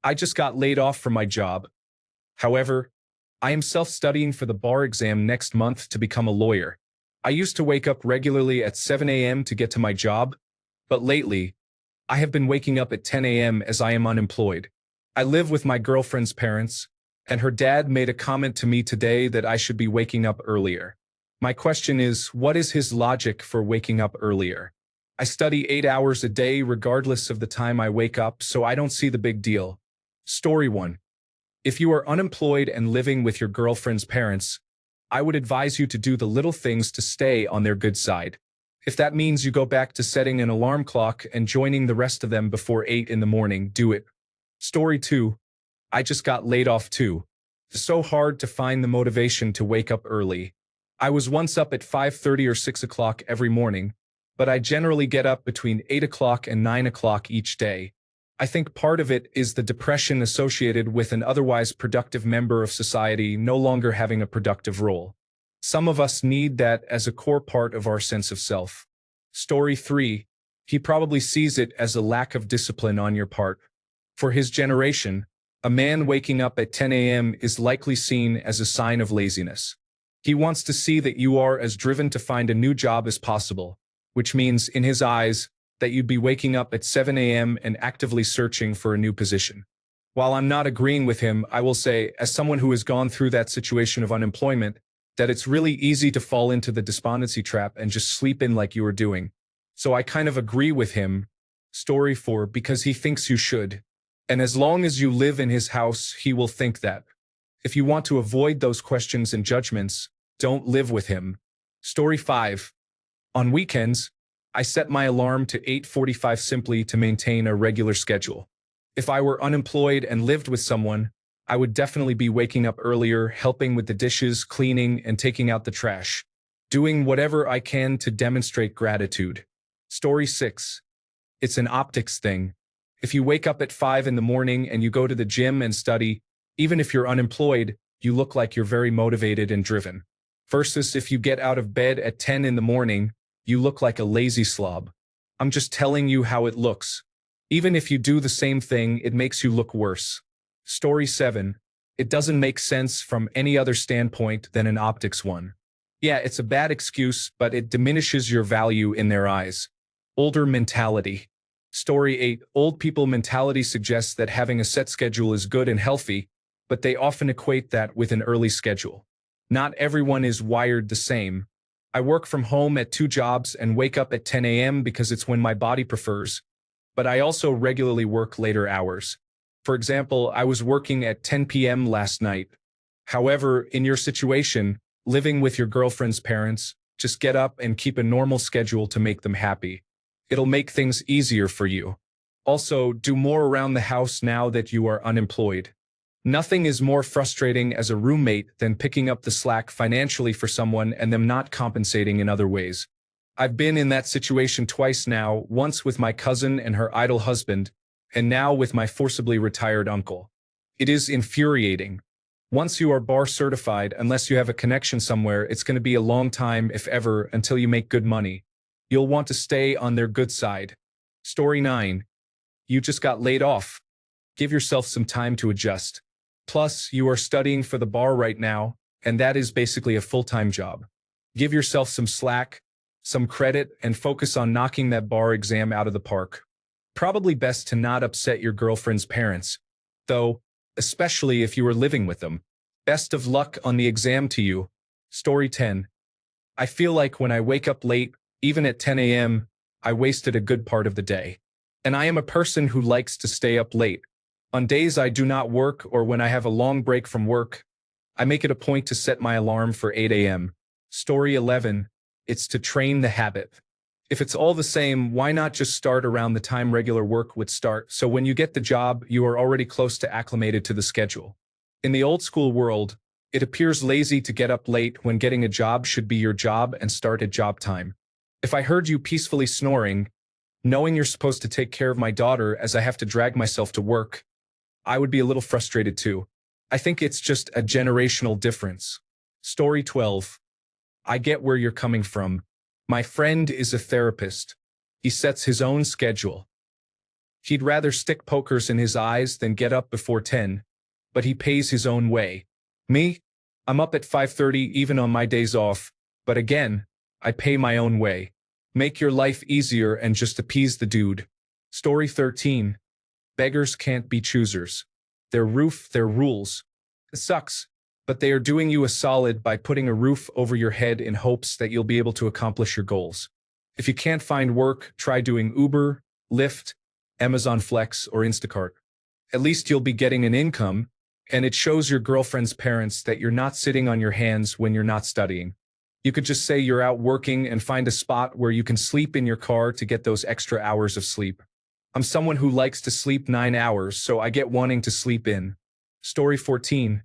I just got laid off from my job. However, I am self-studying for the bar exam next month to become a lawyer. I used to wake up regularly at 7 a.m. to get to my job, but lately, I have been waking up at 10 a.m. as I am unemployed. I live with my girlfriend's parents, and her dad made a comment to me today that I should be waking up earlier. My question is, what is his logic for waking up earlier? I study 8 hours a day regardless of the time I wake up, so I don't see the big deal. Story 1. If you are unemployed and living with your girlfriend's parents, I would advise you to do the little things to stay on their good side. If that means you go back to setting an alarm clock and joining the rest of them before 8 in the morning, do it. Story 2. I just got laid off too. It's so hard to find the motivation to wake up early. I was once up at 5:30 or 6 o'clock every morning, but I generally get up between 8 o'clock and 9 o'clock each day. I think part of it is the depression associated with an otherwise productive member of society no longer having a productive role. Some of us need that as a core part of our sense of self. Story 3. He probably sees it as a lack of discipline on your part. For his generation, a man waking up at 10 a.m. is likely seen as a sign of laziness. He wants to see that you are as driven to find a new job as possible, which means, in his eyes, that you'd be waking up at 7 a.m. and actively searching for a new position. While I'm not agreeing with him, I will say, as someone who has gone through that situation of unemployment, that it's really easy to fall into the despondency trap and just sleep in like you were doing. So I kind of agree with him. Story 4, because he thinks you should. And as long as you live in his house, he will think that. If you want to avoid those questions and judgments, don't live with him. Story 5. On weekends, I set my alarm to 8:45 simply to maintain a regular schedule. If I were unemployed and lived with someone, I would definitely be waking up earlier, helping with the dishes, cleaning, and taking out the trash, doing whatever I can to demonstrate gratitude. Story 6. It's an optics thing. If you wake up at 5 in the morning and you go to the gym and study, even if you're unemployed, you look like you're very motivated and driven. Versus if you get out of bed at 10 in the morning, you look like a lazy slob. I'm just telling you how it looks. Even if you do the same thing, it makes you look worse. Story 7. It doesn't make sense from any other standpoint than an optics one. Yeah, it's a bad excuse, but it diminishes your value in their eyes. Older mentality. Story 8. Old people mentality suggests that having a set schedule is good and healthy, but they often equate that with an early schedule. Not everyone is wired the same. I work from home at 2 jobs and wake up at 10 a.m. because it's when my body prefers, but I also regularly work later hours. For example, I was working at 10 p.m. last night. However, in your situation, living with your girlfriend's parents, just get up and keep a normal schedule to make them happy. It'll make things easier for you. Also, do more around the house now that you are unemployed. Nothing is more frustrating as a roommate than picking up the slack financially for someone and them not compensating in other ways. I've been in that situation twice now, once with my cousin and her idle husband, and now with my forcibly retired uncle. It is infuriating. Once you are bar certified, unless you have a connection somewhere, it's going to be a long time, if ever, until you make good money. You'll want to stay on their good side. Story 9. You just got laid off. Give yourself some time to adjust. Plus, you are studying for the bar right now, and that is basically a full-time job. Give yourself some slack, some credit, and focus on knocking that bar exam out of the park. Probably best to not upset your girlfriend's parents, though, especially if you are living with them. Best of luck on the exam to you. Story 10. I feel like when I wake up late, even at 10 a.m., I wasted a good part of the day. And I am a person who likes to stay up late. On days I do not work or when I have a long break from work, I make it a point to set my alarm for 8 a.m. Story 11. It's to train the habit. If it's all the same, why not just start around the time regular work would start, so when you get the job, you are already close to acclimated to the schedule. In the old school world, it appears lazy to get up late when getting a job should be your job and start at job time. If I heard you peacefully snoring, knowing you're supposed to take care of my daughter as I have to drag myself to work, I would be a little frustrated too. I think it's just a generational difference. Story 12. I get where you're coming from. My friend is a therapist. He sets his own schedule. He'd rather stick pokers in his eyes than get up before 10, but he pays his own way. Me? I'm up at 5:30 even on my days off, but again, I pay my own way. Make your life easier and just appease the dude. Story 13. Beggars can't be choosers. Their roof, their rules. It sucks, but they are doing you a solid by putting a roof over your head in hopes that you'll be able to accomplish your goals. If you can't find work, try doing Uber, Lyft, Amazon Flex, or Instacart. At least you'll be getting an income, and it shows your girlfriend's parents that you're not sitting on your hands when you're not studying. You could just say you're out working and find a spot where you can sleep in your car to get those extra hours of sleep. I'm someone who likes to sleep 9 hours, so I get wanting to sleep in. Story 14.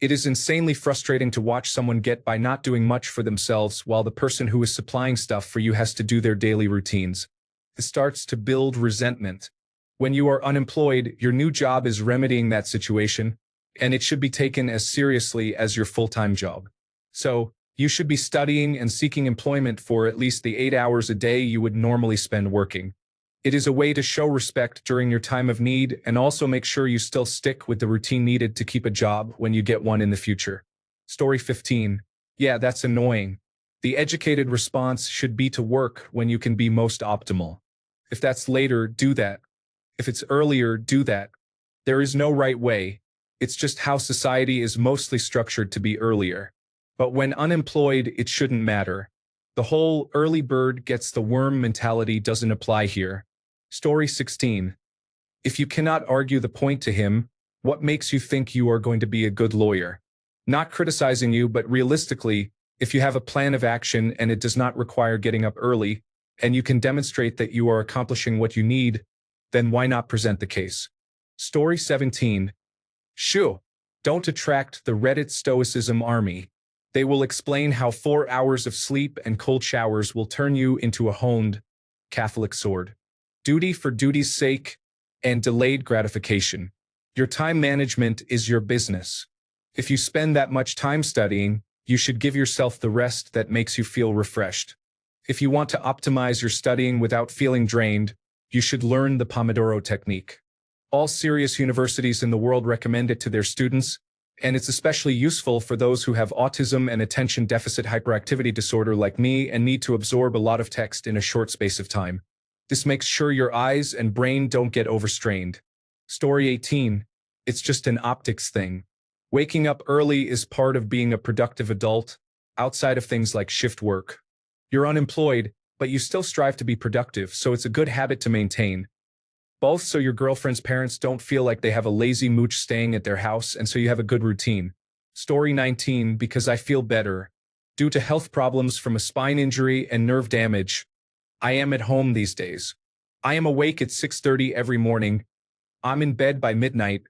It is insanely frustrating to watch someone get by not doing much for themselves while the person who is supplying stuff for you has to do their daily routines. It starts to build resentment. When you are unemployed, your new job is remedying that situation, and it should be taken as seriously as your full-time job. So, you should be studying and seeking employment for at least the 8 hours a day you would normally spend working. It is a way to show respect during your time of need and also make sure you still stick with the routine needed to keep a job when you get one in the future. Story 15. Yeah, that's annoying. The educated response should be to work when you can be most optimal. If that's later, do that. If it's earlier, do that. There is no right way. It's just how society is mostly structured to be earlier. But when unemployed, it shouldn't matter. The whole early bird gets the worm mentality doesn't apply here. Story 16. If you cannot argue the point to him, what makes you think you are going to be a good lawyer? Not criticizing you, but realistically, if you have a plan of action and it does not require getting up early, and you can demonstrate that you are accomplishing what you need, then why not present the case? Story 17. Shoo! Don't attract the Reddit stoicism army. They will explain how 4 hours of sleep and cold showers will turn you into a honed Catholic sword. Duty for duty's sake and delayed gratification. Your time management is your business. If you spend that much time studying, you should give yourself the rest that makes you feel refreshed. If you want to optimize your studying without feeling drained, you should learn the Pomodoro technique. All serious universities in the world recommend it to their students, and it's especially useful for those who have autism and attention deficit hyperactivity disorder like me and need to absorb a lot of text in a short space of time. This makes sure your eyes and brain don't get overstrained. Story 18. It's just an optics thing. Waking up early is part of being a productive adult, outside of things like shift work. You're unemployed, but you still strive to be productive, so it's a good habit to maintain. Both so your girlfriend's parents don't feel like they have a lazy mooch staying at their house and so you have a good routine. Story 19. Because I feel better. Due to health problems from a spine injury and nerve damage, I am at home these days. I am awake at 6:30 every morning. I'm in bed by midnight,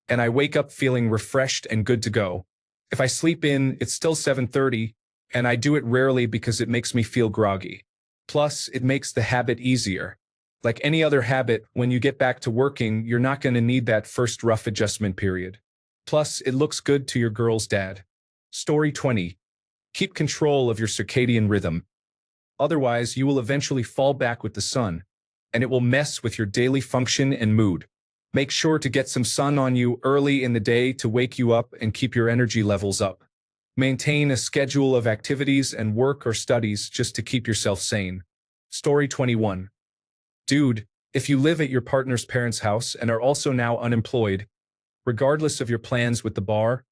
and I wake up feeling refreshed and good to go. If I sleep in, it's still 7:30, and I do it rarely because it makes me feel groggy. Plus, it makes the habit easier. Like any other habit, when you get back to working, you're not going to need that first rough adjustment period. Plus, it looks good to your girl's dad. Story 20. Keep control of your circadian rhythm. Otherwise, you will eventually fall back with the sun, and it will mess with your daily function and mood. Make sure to get some sun on you early in the day to wake you up and keep your energy levels up. Maintain a schedule of activities and work or studies just to keep yourself sane. Story 21. Dude, if you live at your partner's parents' house and are also now unemployed, regardless of your plans with the bar,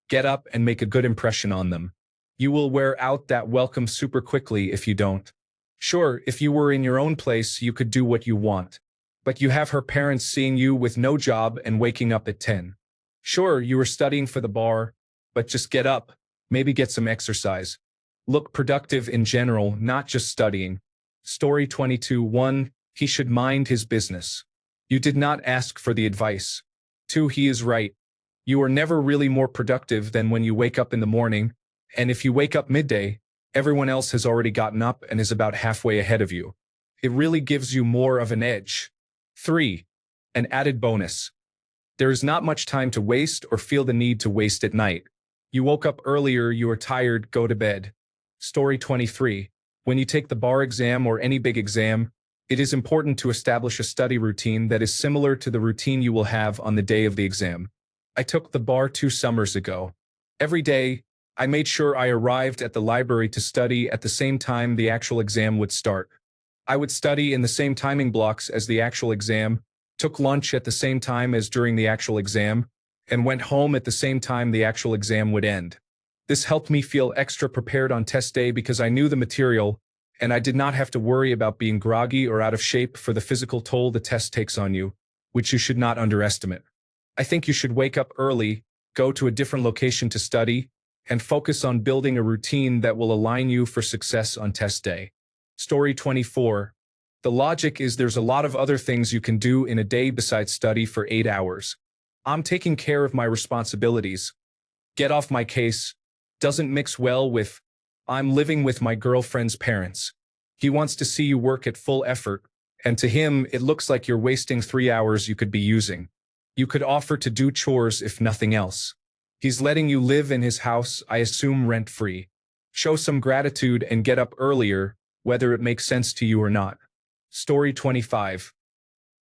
get up and make a good impression on them. You will wear out that welcome super quickly if you don't. Sure, if you were in your own place, you could do what you want. But you have her parents seeing you with no job and waking up at 10. Sure, you were studying for the bar, but just get up, maybe get some exercise. Look productive in general, not just studying. Story 22. 1. He should mind his business. You did not ask for the advice. 2. He is right. You are never really more productive than when you wake up in the morning, and if you wake up midday, everyone else has already gotten up and is about halfway ahead of you. It really gives you more of an edge. 3. An added bonus. There is not much time to waste or feel the need to waste at night. You woke up earlier, you are tired, go to bed. Story 23. When you take the bar exam or any big exam, It is important to establish a study routine that is similar to the routine you will have on the day of the exam. I took the bar 2 summers ago. Every day, I made sure I arrived at the library to study at the same time the actual exam would start. I would study in the same timing blocks as the actual exam, took lunch at the same time as during the actual exam, and went home at the same time the actual exam would end. This helped me feel extra prepared on test day because I knew the material, and I did not have to worry about being groggy or out of shape for the physical toll the test takes on you, which you should not underestimate. I think you should wake up early, go to a different location to study, and focus on building a routine that will align you for success on test day. Story 24. The logic is there's a lot of other things you can do in a day besides study for 8 hours. I'm taking care of my responsibilities. Get off my case. Doesn't mix well with I'm living with my girlfriend's parents. He wants to see you work at full effort, and to him, it looks like you're wasting 3 hours you could be using. You could offer to do chores if nothing else. He's letting you live in his house, I assume rent-free. Show some gratitude and get up earlier, whether it makes sense to you or not. Story 25.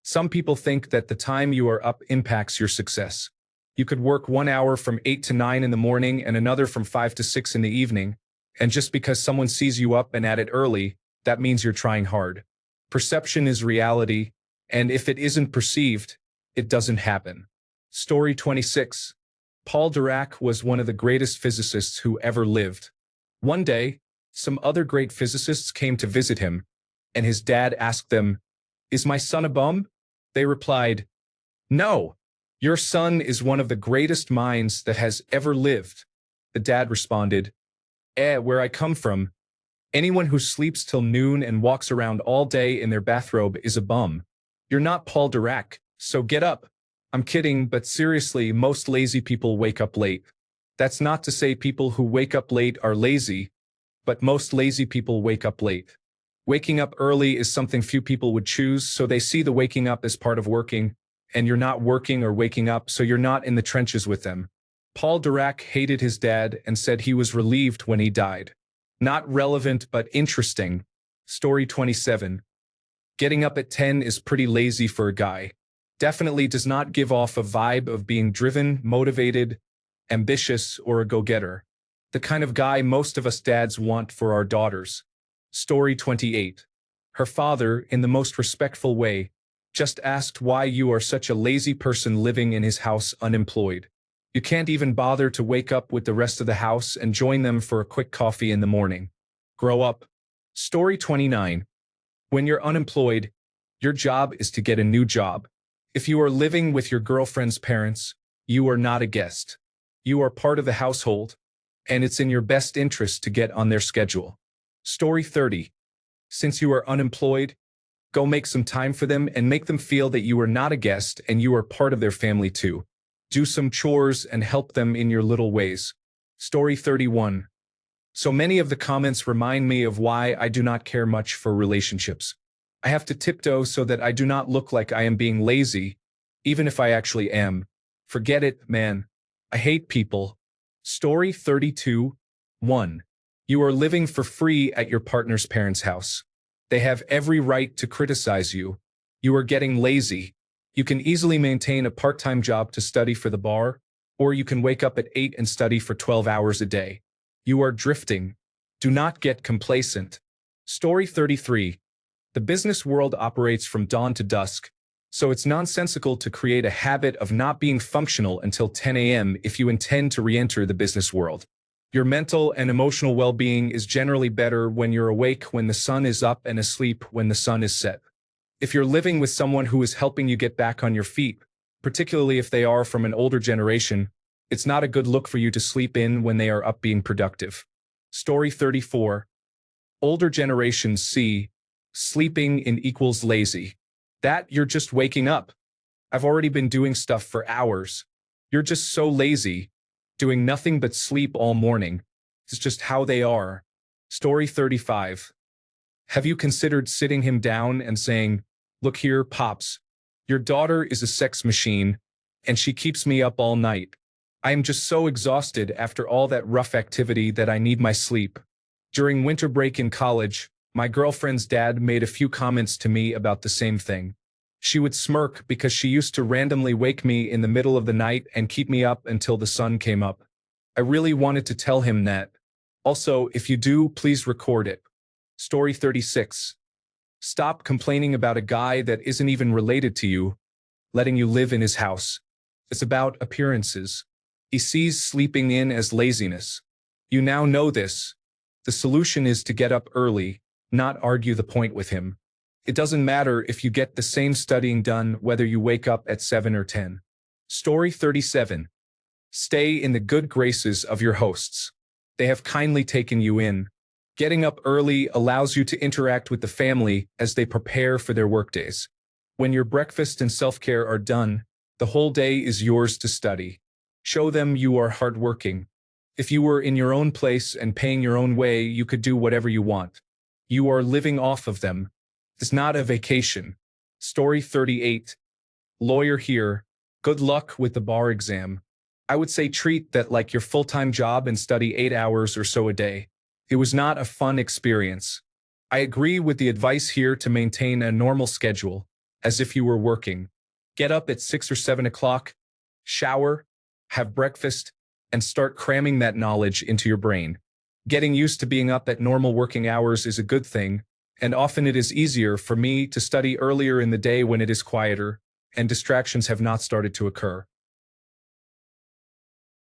Some people think that the time you are up impacts your success. You could work 1 hour from 8 to 9 in the morning and another from 5 to 6 in the evening, and just because someone sees you up and at it early, that means you're trying hard. Perception is reality, and if it isn't perceived, it doesn't happen. Story 26. Paul Dirac was one of the greatest physicists who ever lived. One day, some other great physicists came to visit him, and his dad asked them, "Is my son a bum?" They replied, "No, your son is one of the greatest minds that has ever lived." The dad responded, Where I come from, anyone who sleeps till noon and walks around all day in their bathrobe is a bum. You're not Paul Dirac, so get up." I'm kidding, but seriously, most lazy people wake up late. That's not to say people who wake up late are lazy, but most lazy people wake up late. Waking up early is something few people would choose, so they see the waking up as part of working, and you're not working or waking up, so you're not in the trenches with them. Paul Dirac hated his dad and said he was relieved when he died. Not relevant, but interesting. Story 27. Getting up at 10 is pretty lazy for a guy. Definitely does not give off a vibe of being driven, motivated, ambitious, or a go-getter. The kind of guy most of us dads want for our daughters. Story 28. Her father, in the most respectful way, just asked why you are such a lazy person living in his house unemployed. You can't even bother to wake up with the rest of the house and join them for a quick coffee in the morning. Grow up. Story 29. When you're unemployed, your job is to get a new job. If you are living with your girlfriend's parents, you are not a guest. You are part of the household, and it's in your best interest to get on their schedule. Story 30. Since you are unemployed, go make some time for them and make them feel that you are not a guest and you are part of their family too. Do some chores and help them in your little ways. Story 31. So many of the comments remind me of why I do not care much for relationships. I have to tiptoe so that I do not look like I am being lazy, even if I actually am. Forget it, man. I hate people. Story 32. 1. You are living for free at your partner's parents' house. They have every right to criticize you. You are getting lazy. You can easily maintain a part-time job to study for the bar, or you can wake up at 8 and study for 12 hours a day. You are drifting. Do not get complacent. Story 33. The business world operates from dawn to dusk, so it's nonsensical to create a habit of not being functional until 10 a.m. if you intend to re-enter the business world. Your mental and emotional well-being is generally better when you're awake when the sun is up and asleep when the sun is set. If you're living with someone who is helping you get back on your feet, particularly if they are from an older generation, it's not a good look for you to sleep in when they are up being productive. Story 34. Older generations see sleeping in equals lazy. That you're just waking up. I've already been doing stuff for hours. You're just so lazy, doing nothing but sleep all morning. It's just how they are. Story 35. Have you considered sitting him down and saying, "Look here, Pops, your daughter is a sex machine, and she keeps me up all night. I am just so exhausted after all that rough activity that I need my sleep. During winter break in college, My girlfriend's dad made a few comments to me about the same thing. She would smirk because she used to randomly wake me in the middle of the night and keep me up until the sun came up. I really wanted to tell him that. Also, if you do, please record it. Story 36. Stop complaining about a guy that isn't even related to you, letting you live in his house. It's about appearances. He sees sleeping in as laziness. You now know this. The solution is to get up early, not argue the point with him. It doesn't matter if you get the same studying done whether you wake up at 7 or 10. Story 37. Stay in the good graces of your hosts. They have kindly taken you in. Getting up early allows you to interact with the family as they prepare for their workdays. When your breakfast and self-care are done, the whole day is yours to study. Show them you are hardworking. If you were in your own place and paying your own way, you could do whatever you want. You are living off of them. It's not a vacation. Story 38. Lawyer here. Good luck with the bar exam. I would say treat that like your full-time job and study 8 hours or so a day. It was not a fun experience. I agree with the advice here to maintain a normal schedule, as if you were working. Get up at 6 or 7 o'clock, shower, have breakfast, and start cramming that knowledge into your brain. Getting used to being up at normal working hours is a good thing, and often it is easier for me to study earlier in the day when it is quieter and distractions have not started to occur.